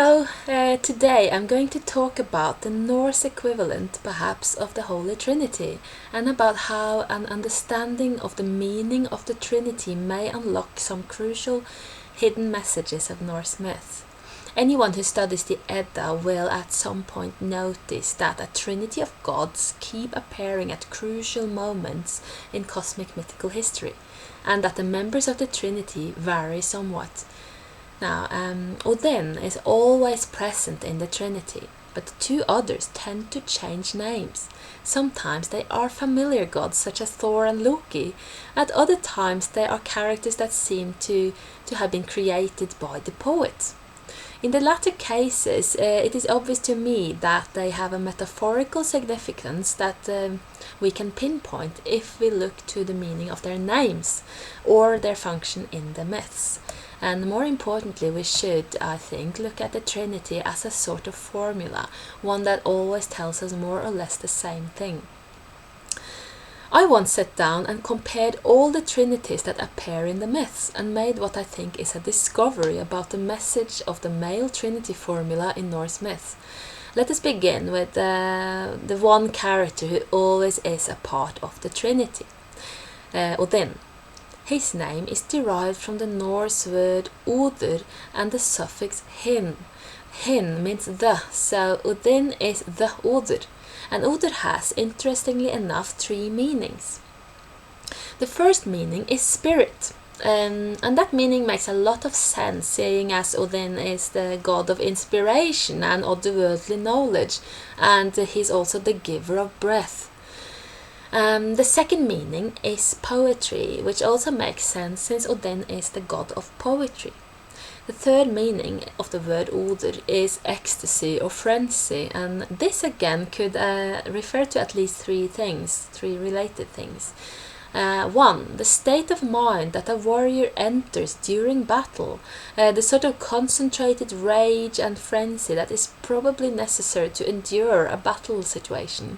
Hello, today I'm going to talk about the Norse equivalent, perhaps, of the Holy Trinity, and about how an understanding of the meaning of the Trinity may unlock some crucial hidden messages of Norse myth. Anyone who studies the Edda will at some point notice that a trinity of gods keep appearing at crucial moments in cosmic mythical history, and that the members of the trinity vary somewhat. Now, Odin is always present in the Trinity, but the two others tend to change names. Sometimes they are familiar gods such as Thor and Loki. At other times they are characters that seem to have been created by the poet. In the latter cases, it is obvious to me that they have a metaphorical significance that we can pinpoint if we look to the meaning of their names or their function in the myths. And more importantly, we should, I think, look at the Trinity as a sort of formula, one that always tells us more or less the same thing. I once sat down and compared all the trinities that appear in the myths and made what I think is a discovery about the message of the male trinity formula in Norse myths. Let us begin with the one character who always is a part of the trinity, Odin. His name is derived from the Norse word Odr and the suffix hin. Hin means the, so Odin is the Odr. And Odr has, interestingly enough, three meanings. The first meaning is spirit, and that meaning makes a lot of sense, seeing as Odin is the god of inspiration and otherworldly knowledge, and he's also the giver of breath. The second meaning is poetry, which also makes sense since Odin is the god of poetry. The third meaning of the word Odr is ecstasy or frenzy, and this again could refer to at least three related things. One, the state of mind that a warrior enters during battle, the sort of concentrated rage and frenzy that is probably necessary to endure a battle situation.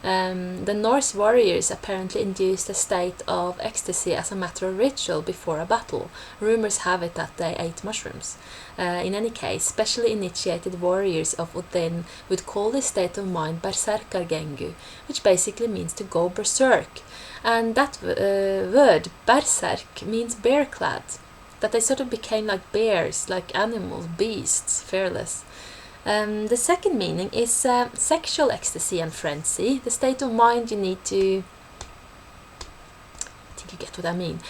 The Norse warriors apparently induced a state of ecstasy as a matter of ritual before a battle. Rumors have it that they ate mushrooms. In any case, specially initiated warriors of Odin would call this state of mind berserkargengu, which basically means to go berserk. And that word, berserk, means bear-clad. That they sort of became like bears, like animals, beasts, fearless. The second meaning is sexual ecstasy and frenzy, the state of mind you need to... I think you get what I mean.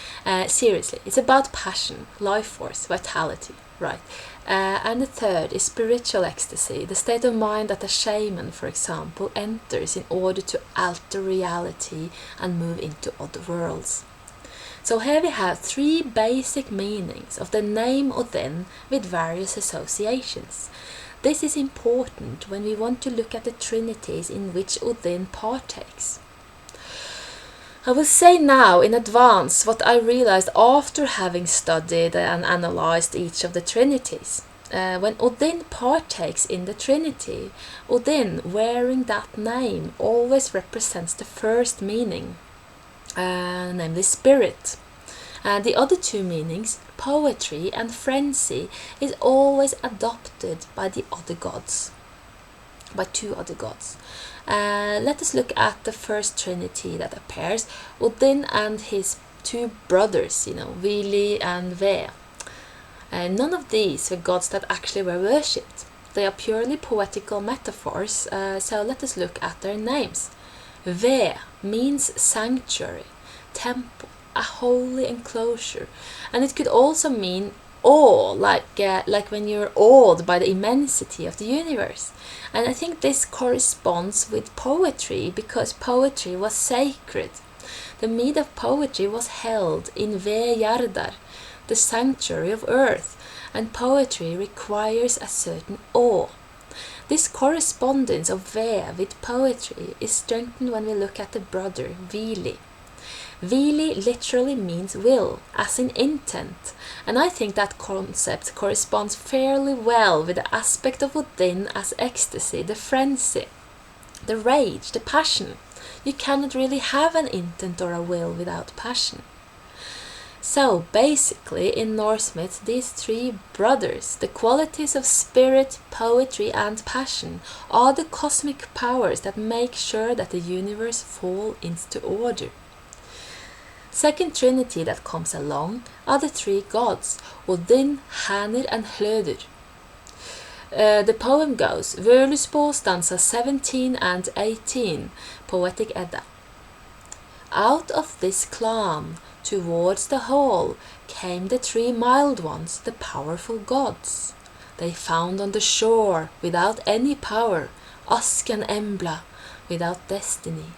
Seriously, it's about passion, life force, vitality, right? And the third is spiritual ecstasy, the state of mind that a shaman, for example, enters in order to alter reality and move into other worlds. So here we have three basic meanings of the name Odin with various associations. This is important when we want to look at the trinities in which Odin partakes. I will say now in advance what I realized after having studied and analyzed each of the trinities. When Odin partakes in the trinity, Odin wearing that name always represents the first meaning, namely spirit. The other two meanings, poetry and frenzy, is always adopted by the other gods, by two other gods. Let us look at the first trinity that appears, Odin and his two brothers, Vili and Ve. None of these were gods that actually were worshipped. They are purely poetical metaphors, so let us look at their names. Ve means sanctuary, temple, a holy enclosure, and it could also mean awe, like when you're awed by the immensity of the universe. And I think this corresponds with poetry, because poetry was sacred. The mead of poetry was held in Vejardar, the sanctuary of earth, and poetry requires a certain awe. This correspondence of Ve with poetry is strengthened when we look at the brother Vili. Vili literally means will, as in intent, and I think that concept corresponds fairly well with the aspect of Odin as ecstasy, the frenzy, the rage, the passion. You cannot really have an intent or a will without passion. So basically in Norse myths, these three brothers, the qualities of spirit, poetry and passion, are the cosmic powers that make sure that the universe falls into order. Second trinity that comes along are the three gods, Odin, Hanir and Hlöður. The poem goes, Völuspå stanza 17 and 18, Poetic Edda. Out of this clan, towards the hall, came the three mild ones, the powerful gods. They found on the shore, without any power, Ask and Embla, without destiny.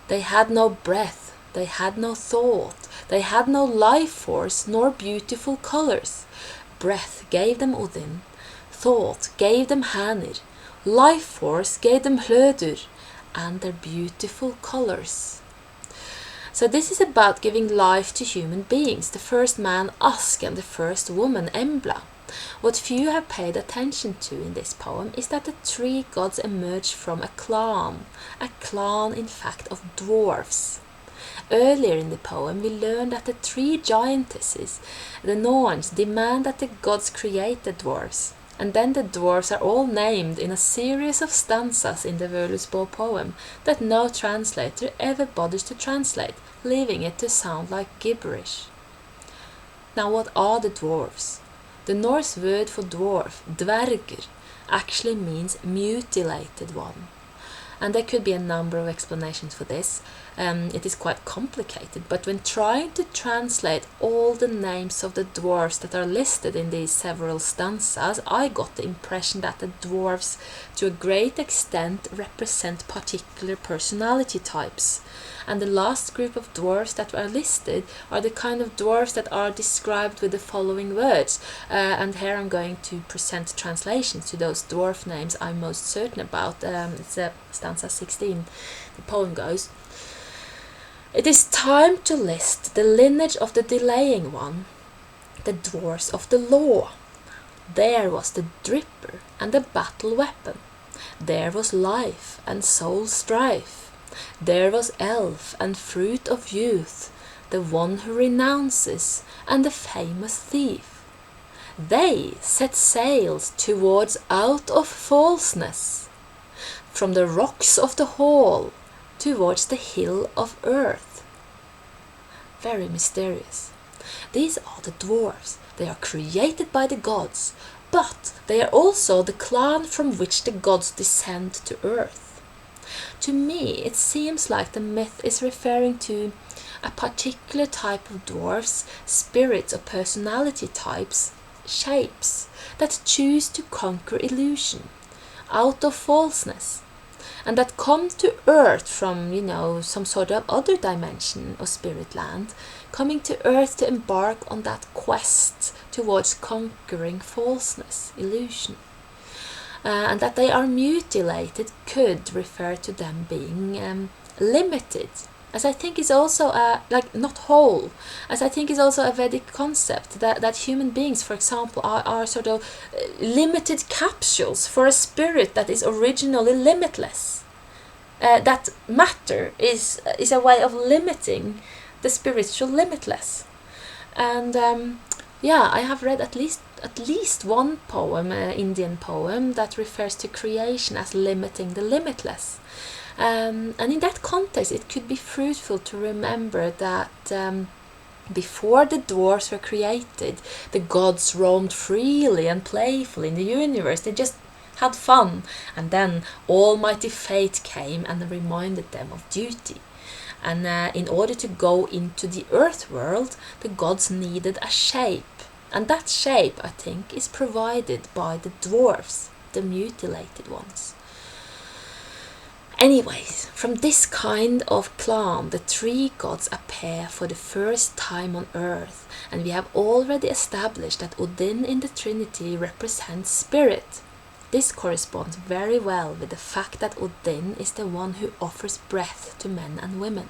They had no breath, they had no thought, they had no life force nor beautiful colors. Breath gave them Odin, thought gave them Hanir, life force gave them Hlöður, and their beautiful colors. So this is about giving life to human beings, the first man Ask and the first woman Embla. What few have paid attention to in this poem is that the three gods emerge from a clan in fact of dwarfs. Earlier in the poem we learned that the three giantesses, the Norns, demand that the gods create the dwarfs, and then the dwarfs are all named in a series of stanzas in the Völuspå poem that no translator ever bothers to translate, leaving it to sound like gibberish. Now what are the dwarfs? The Norse word for dwarf, dvergr, actually means mutilated one. And there could be a number of explanations for this. It is quite complicated, but when trying to translate all the names of the dwarfs that are listed in these several stanzas, I got the impression that the dwarfs to a great extent represent particular personality types. And the last group of dwarfs that are listed are the kind of dwarfs that are described with the following words. And here I'm going to present translations to those dwarf names I'm most certain about. It's stanza 16. The poem goes, It is time to list the lineage of the delaying one, the dwarfs of the law. There was the dripper and the battle weapon. There was life and soul strife. There was elf and fruit of youth, the one who renounces and the famous thief. They set sails towards out of falseness, from the rocks of the hall towards the hill of earth. Very mysterious. These are the dwarfs. They are created by the gods, but they are also the clan from which the gods descend to earth. To me, it seems like the myth is referring to a particular type of dwarfs, spirits or personality types, shapes, that choose to conquer illusion, out of falseness, and that come to earth from, some sort of other dimension or spirit land, coming to earth to embark on that quest towards conquering falseness, illusion. And that they are mutilated could refer to them being limited, as I think is also not whole, as I think is also a Vedic concept that human beings, for example, are sort of limited capsules for a spirit that is originally limitless. That matter is a way of limiting the spiritual limitless. And I have read at least one poem, Indian poem, that refers to creation as limiting the limitless. And in that context, it could be fruitful to remember that before the dwarfs were created, the gods roamed freely and playfully in the universe. They just had fun. And then almighty fate came and reminded them of duty. And in order to go into the earth world, the gods needed a shape. And that shape, I think, is provided by the dwarfs, the mutilated ones. Anyways, from this kind of clan, the three gods appear for the first time on earth, and we have already established that Odin in the Trinity represents spirit. This corresponds very well with the fact that Odin is the one who offers breath to men and women.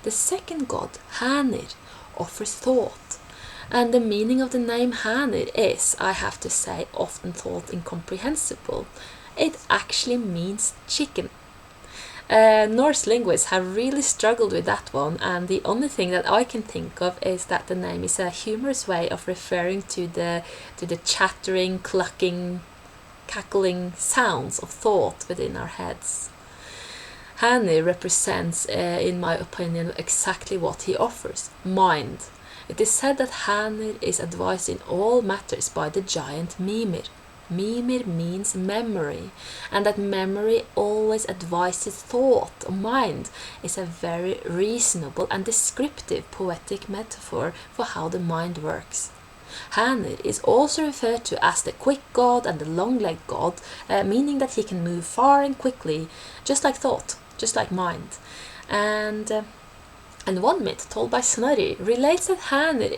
The second god, Hanir, offers thought. And the meaning of the name Hanir is, I have to say, often thought incomprehensible. It actually means chicken. Norse linguists have really struggled with that one, and the only thing that I can think of is that the name is a humorous way of referring to the chattering, clucking, cackling sounds of thought within our heads. Hanir represents, in my opinion, exactly what he offers: mind. It is said that Hanir is advised in all matters by the giant Mimir. Mimir means memory, and that memory always advises thought or mind is a very reasonable and descriptive poetic metaphor for how the mind works. Hanir is also referred to as the quick god and the long-legged god, meaning that he can move far and quickly, just like thought, just like mind. And one myth told by Snorri relates that Hanir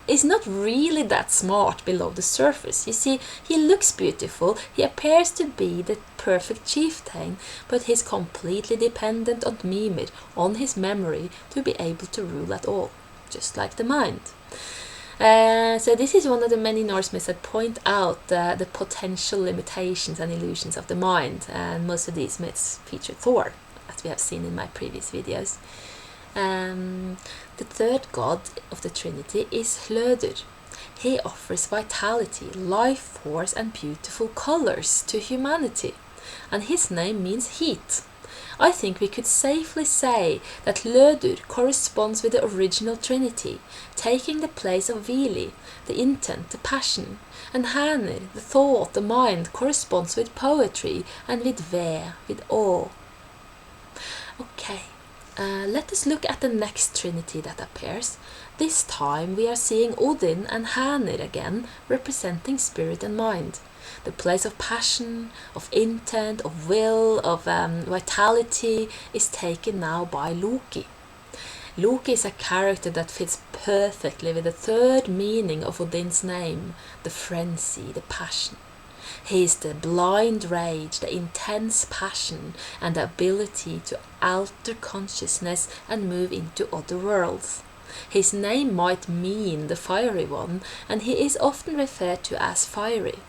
is not really that smart below the surface. You see, he looks beautiful, he appears to be the perfect chieftain, but he's completely dependent on Mimir, on his memory, to be able to rule at all, just like the mind. So this is one of the many Norse myths that point out the potential limitations and illusions of the mind, and most of these myths feature Thor, as we have seen in my previous videos. The third god of the Trinity is Hlöður. He offers vitality, life force and beautiful colors to humanity, and his name means heat. I think we could safely say that Hlöður corresponds with the original Trinity, taking the place of Vili, the intent, the passion, and Hanir, the thought, the mind, corresponds with poetry and with ve, with awe. Okay. Let us look at the next trinity that appears. This time we are seeing Odin and Hanir again, representing spirit and mind. The place of passion, of intent, of will, of vitality is taken now by Loki. Loki is a character that fits perfectly with the third meaning of Odin's name, the frenzy, the passion. He is the blind rage, the intense passion, and the ability to alter consciousness and move into other worlds. His name might mean the fiery one, and he is often referred to as fiery.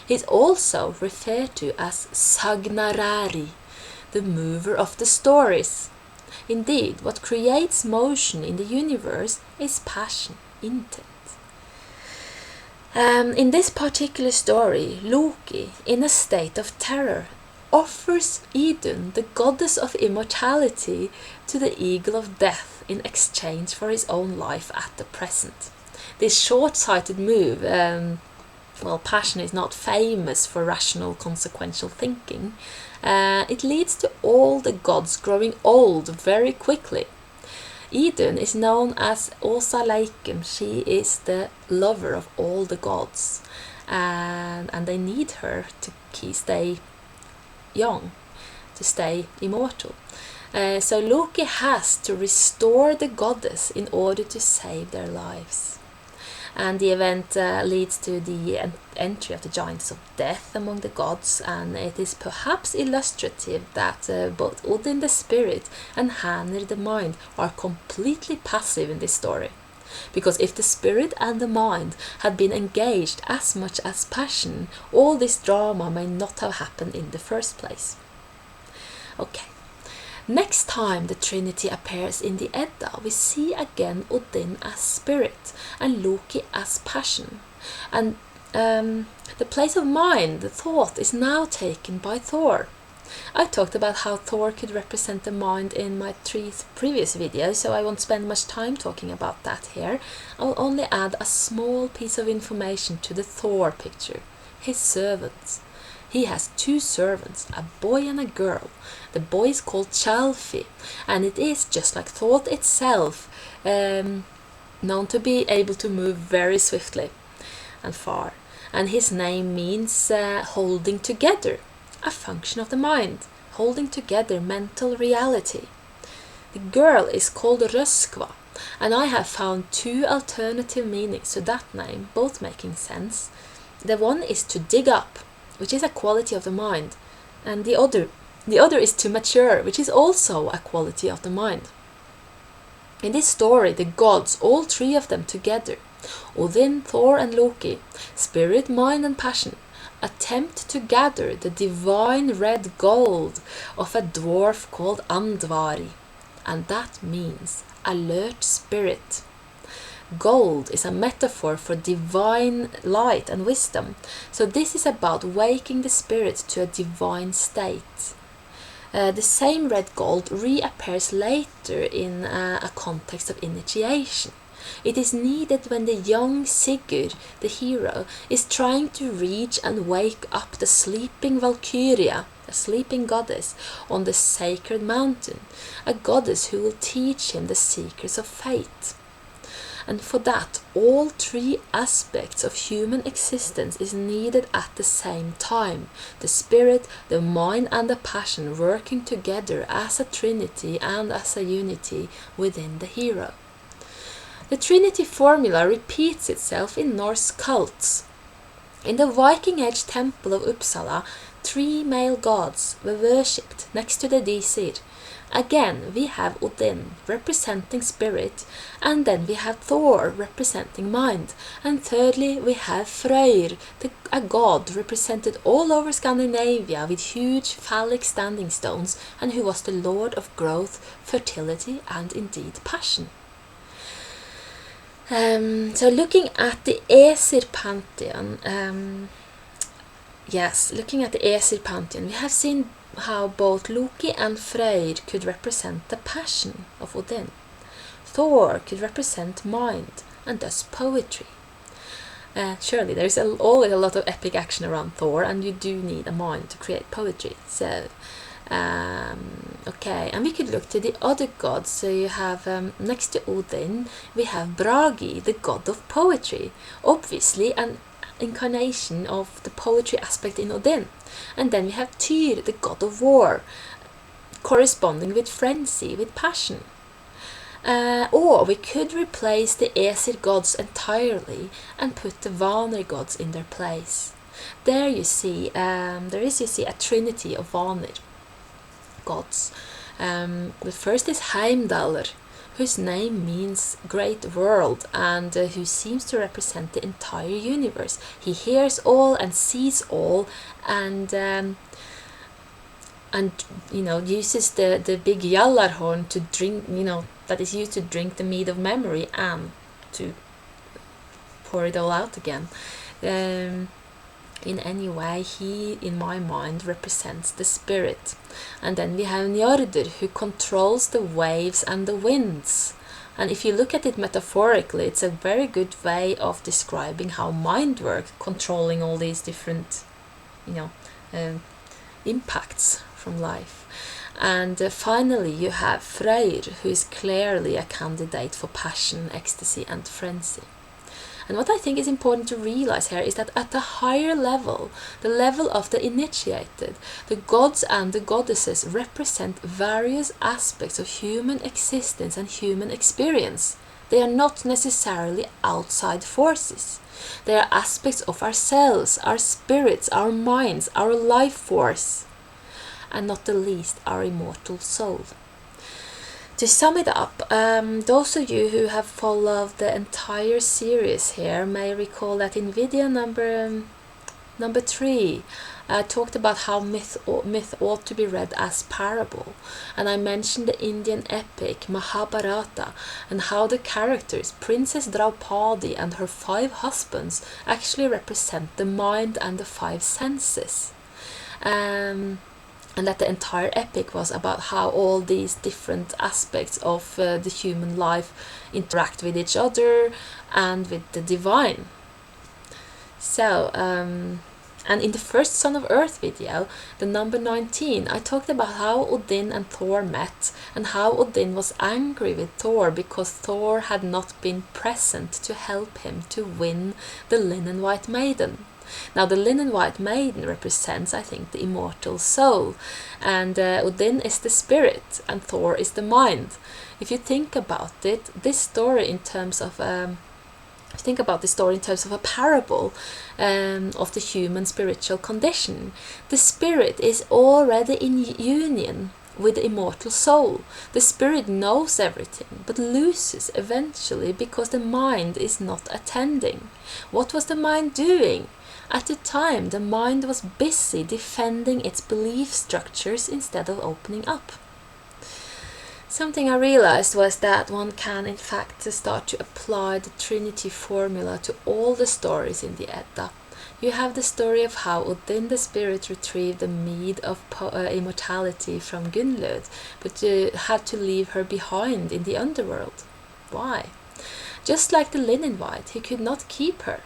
He is also referred to as Sagnarari, the mover of the stories. Indeed, what creates motion in the universe is passion, intent. In this particular story, Loki, in a state of terror, offers Idunn, the goddess of immortality, to the eagle of death in exchange for his own life at the present. This short-sighted move, passion is not famous for rational, consequential thinking. It leads to all the gods growing old very quickly. Idunn is known as Åsa Leikum. She is the lover of all the gods, and they need her to stay young, to stay immortal. So Loki has to restore the goddess in order to save their lives. And the event leads to the entry of the giants of death among the gods, and it is perhaps illustrative that both Odin the spirit and Hanir the mind are completely passive in this story. Because if the spirit and the mind had been engaged as much as passion, all this drama may not have happened in the first place. Okay. Next time the Trinity appears in the Edda, we see again Odin as spirit and Loki as passion. And the place of mind, the thought, is now taken by Thor. I talked about how Thor could represent the mind in my 3 previous videos, so I won't spend much time talking about that here. I'll only add a small piece of information to the Thor picture: his servants. He has 2 servants, a boy and a girl. The boy is called Chalfi, and it is, just like thought itself, known to be able to move very swiftly and far. And his name means holding together, a function of the mind, holding together mental reality. The girl is called Röskva, and I have found 2 alternative meanings to that name, both making sense. The one is to dig up, which is a quality of the mind, and the other is to mature, which is also a quality of the mind. In this story, the gods, all 3 of them together, Odin, Thor and Loki, spirit, mind and passion, attempt to gather the divine red gold of a dwarf called Andvari, and that means alert spirit. Gold is a metaphor for divine light and wisdom, so this is about waking the spirit to a divine state. The same red gold reappears later in a context of initiation. It is needed when the young Sigurd, the hero, is trying to reach and wake up the sleeping Valkyria, a sleeping goddess, on the sacred mountain, a goddess who will teach him the secrets of fate. And for that, all three aspects of human existence is needed at the same time. The spirit, the mind and the passion working together as a trinity and as a unity within the hero. The Trinity formula repeats itself in Norse cults. In the Viking Age temple of Uppsala, 3 male gods were worshipped next to the Disir. Again, we have Odin, representing spirit, and then we have Thor, representing mind, and thirdly we have Freyr, a god represented all over Scandinavia with huge phallic standing stones, and who was the lord of growth, fertility, and indeed passion. So looking at the Aesir pantheon, we have seen how both Loki and Freyr could represent the passion of Odin. Thor could represent mind and thus poetry. Surely there's always a lot of epic action around Thor, and you do need a mind to create poetry. So, okay, and we could look to the other gods. So you have, next to Odin, we have Bragi, the god of poetry. Obviously an incarnation of the poetry aspect in Odin. And then we have Tyr, the god of war, corresponding with frenzy, with passion. Or we could replace the Aesir gods entirely and put the Vanir gods in their place. There you see, a trinity of Vanir gods. The first is Heimdallr, whose name means great world, and who seems to represent the entire universe. He hears all and sees all, and uses the big Jallarhorn to drink, that is used to drink the mead of memory and to pour it all out again. In any way, he, in my mind, represents the spirit. And then we have Njordr, who controls the waves and the winds. And if you look at it metaphorically, it's a very good way of describing how mind works, controlling all these different, impacts from life. And finally, you have Freyr, who is clearly a candidate for passion, ecstasy, and frenzy. And what I think is important to realize here is that at a higher level, the level of the initiated, the gods and the goddesses represent various aspects of human existence and human experience. They are not necessarily outside forces. They are aspects of ourselves, our spirits, our minds, our life force, and not the least, our immortal soul. To sum it up, those of you who have followed the entire series here may recall that in video number 3, I talked about how myth ought to be read as parable, and I mentioned the Indian epic Mahabharata and how the characters Princess Draupadi and her 5 husbands actually represent the mind and the 5 senses. And that the entire epic was about how all these different aspects of the human life interact with each other and with the divine. So, and in the first Son of Earth video, the number 19, I talked about how Odin and Thor met, and how Odin was angry with Thor because Thor had not been present to help him to win the Linen White Maiden. Now, the Linen White Maiden represents, I think, the immortal soul, and Odin is the spirit, and Thor is the mind. If you think about it, this story in terms of a parable of the human spiritual condition, the spirit is already in union with the immortal soul. The spirit knows everything, but loses eventually because the mind is not attending. What was the mind doing? At the time, the mind was busy defending its belief structures instead of opening up. Something I realized was that one can in fact start to apply the Trinity formula to all the stories in the Edda. You have the story of how Odin the spirit retrieved the mead of immortality from Gunnlod, but had to leave her behind in the underworld. Why? Just like the linen white, he could not keep her.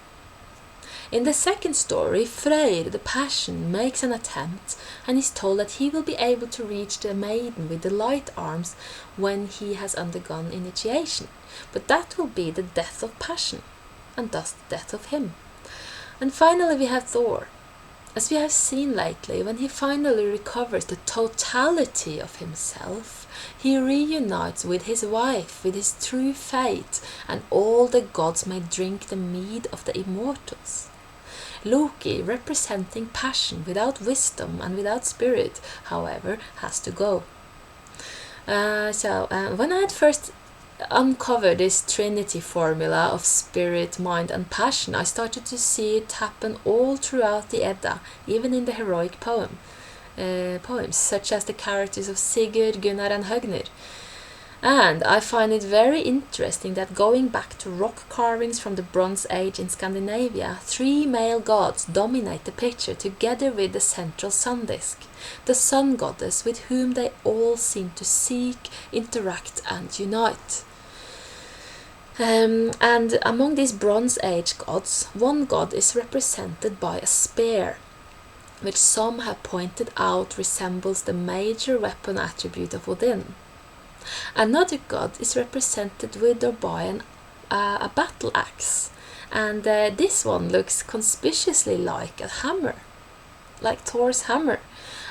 In the second story, Freyr, the passion, makes an attempt and is told that he will be able to reach the maiden with the light arms when he has undergone initiation. But that will be the death of passion, and thus the death of him. And finally we have Thor. As we have seen lately, when he finally recovers the totality of himself, he reunites with his wife, with his true fate, and all the gods may drink the mead of the immortals. Loki, representing passion without wisdom and without spirit, however, has to go. When I had first uncovered this Trinity formula of spirit, mind and passion, I started to see it happen all throughout the Edda, even in the heroic poems, such as the characters of Sigurd, Gunnar and Högnir. And I find it very interesting that going back to rock carvings from the Bronze Age in Scandinavia, 3 male gods dominate the picture together with the central sun disk, the sun goddess with whom they all seem to seek, interact and unite. And among these Bronze Age gods, one god is represented by a spear, which some have pointed out resembles the major weapon attribute of Odin. Another god is represented with or by a battle axe, and this one looks conspicuously like a hammer, like Thor's hammer.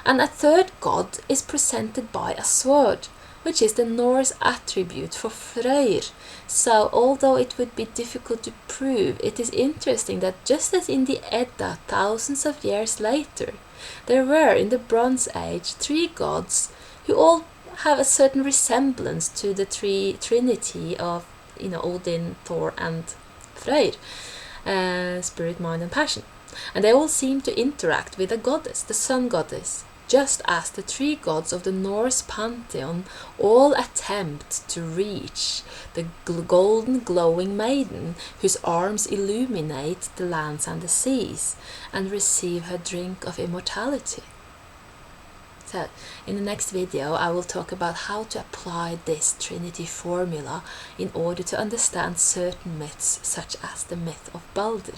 And a third god is presented by a sword, which is the Norse attribute for Freyr. So although it would be difficult to prove, it is interesting that just as in the Edda thousands of years later, there were in the Bronze Age 3 gods who all have a certain resemblance to the trinity of Odin, Thor and Freyr, spirit, mind and passion. And they all seem to interact with a goddess, the sun goddess, just as the 3 gods of the Norse pantheon all attempt to reach the golden glowing maiden whose arms illuminate the lands and the seas and receive her drink of immortality. So, in the next video I will talk about how to apply this Trinity formula in order to understand certain myths, such as the myth of Balder.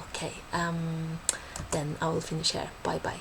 Okay, then I will finish here. Bye bye.